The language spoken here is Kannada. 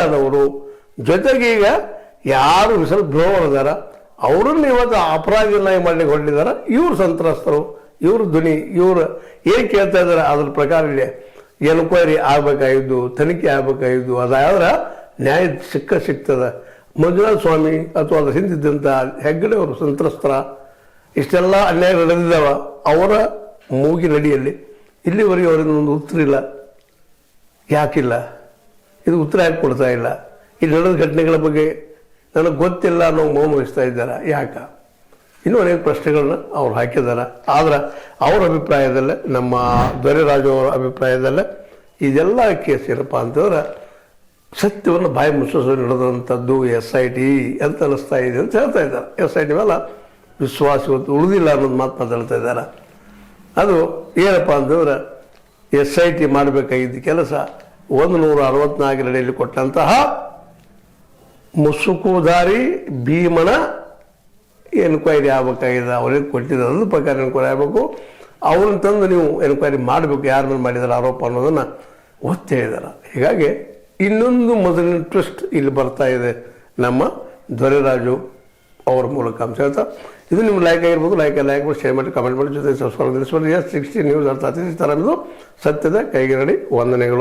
ಆದವರು, ಜೊತೆಗೆ ಈಗ ಯಾರು ವಿಸಲ್ ಬ್ಲೋವರ್ ಇದಾರ ಅವರನ್ನು ಇವತ್ತು ಅಪರಾಧಿಯನ್ನಾಗಿ ಮಾಡಲಿಕ್ಕೆ ಹೊರಟಿದ್ದಾರೆ. ಇವ್ರು ಸಂತ್ರಸ್ತರು, ಇವ್ರ ಧ್ವನಿ, ಇವ್ರು ಏನು ಕೇಳ್ತಾ ಇದ್ದಾರೆ ಅದ್ರ ಪ್ರಕಾರ ಇದೆ. ಎನ್ಕ್ವೈರಿ ಆಗ್ಬೇಕಾಗಿದ್ದು, ತನಿಖೆ ಆಗ್ಬೇಕಾಗಿದ್ದು, ಅದಾದ್ರೆ ನ್ಯಾಯ ಸಿಗ್ತದೆ. ಮಂಜುನಾಥ ಸ್ವಾಮಿ ಅಥವಾ ಅದ್ರ ಹಿಂದಿದ್ದಂಥ ಹೆಗ್ಗಡೆ ಅವರು ಸಂತ್ರಸ್ತರ ಇಷ್ಟೆಲ್ಲ ಅನ್ಯಾಯ ನಡೆದಿದ್ದಾವ. ಅವರ ಮೂಗಿನಡಿಯಲ್ಲಿ ಇಲ್ಲಿವರೆಗೆ ಅವರಿಂದ ಒಂದು ಉತ್ತರ ಇಲ್ಲ. ಯಾಕಿಲ್ಲ? ಇದು ಉತ್ತರ ಯಾಕೆ ಕೊಡ್ತಾ ಇಲ್ಲ? ಇಲ್ಲಿ ನಡೆದ ಘಟನೆಗಳ ಬಗ್ಗೆ ನನಗೆ ಗೊತ್ತಿಲ್ಲ ಅನ್ನೋ ಮೌನ ವಹಿಸ್ತಾ ಇದ್ದಾರೆ. ಯಾಕೆ? ಇನ್ನೂ ಅನೇಕ ಪ್ರಶ್ನೆಗಳನ್ನ ಅವ್ರು ಹಾಕಿದ್ದಾರೆ. ಆದ್ರೆ ಅವ್ರ ಅಭಿಪ್ರಾಯದಲ್ಲೇ, ನಮ್ಮ ದೊರೆರಾಜು ಅವರ ಅಭಿಪ್ರಾಯದಲ್ಲೇ ಇದೆಲ್ಲ ಕೇಸ್ ಏನಪ್ಪ ಅಂತಂದ್ರೆ ಸತ್ಯವನ್ನು ಬಾಯಿ ಮುಚ್ಚಿಸೋ ನಡೆದಂಥದ್ದು SIT ಅಂತ ಅನ್ನಿಸ್ತಾ ಇದೆ ಅಂತ ಹೇಳ್ತಾ ಇದ್ದಾರೆ. SIT ಮೇಲೆ ವಿಶ್ವಾಸ ಇವತ್ತು ಉಳಿದಿಲ್ಲ ಅನ್ನೋದು ಮಾತು ಮಾತಾಡ್ತಾ ಇದ್ದಾರೆ. ಅದು ಏನಪ್ಪ ಅಂತಂದ್ರೆ SIT ಮಾಡಬೇಕಾಗಿದ್ದ ಕೆಲಸ 164 ಅಡಿಯಲ್ಲಿ ಕೊಟ್ಟಂತಹ ಮುಸುಕುದಾರಿ ಭೀಮನ ಎನ್ಕ್ವೈರಿ ಆಗಬೇಕಾಗಿದೆ. ಅವ್ರೇನು ಕೊಟ್ಟಿದ್ದಾರೆ ಅದ್ರ ಪ್ರಕಾರ ಎನ್ಕ್ವೈರಿ ಆಗಬೇಕು. ಅವ್ರನ್ನ ತಂದು ನೀವು ಎನ್ಕ್ವೈರಿ ಮಾಡಬೇಕು, ಯಾರ ಮೇಲೆ ಮಾಡಿದ್ದಾರೆ ಆರೋಪ ಅನ್ನೋದನ್ನು ಒತ್ತಿ ಹೇಳಿದ್ದಾರೆ. ಹೀಗಾಗಿ ಇನ್ನೊಂದು ಮೊದಲಿನ ಟ್ವಿಸ್ಟ್ ಇಲ್ಲಿ ಬರ್ತಾ ಇದೆ ನಮ್ಮ ದೊರೆರಾಜು ಅವರ ಮೂಲಕ ಅಂತ ಹೇಳ್ತಾ, ಇದು ನಿಮ್ಗೆ ಲೈಕ್ ಆಗಿರ್ಬೋದು. ಲೈಕ್ ಮಾಡಿ, ಶೇರ್ ಮಾಡಿ, ಕಮೆಂಟ್ ಮಾಡಿ, ಜೊತೆ ಸಬ್ಸ್ಕ್ರೈಬ್ ತಿಳಿಸ್ಬೋದು. 60 ನ್ಯೂಸ್ ಅರ್ಥ ಅತಿಥಿ ಥರ ಸತ್ಯದ ಕೈಗೆ ವಂದನೆಗಳು.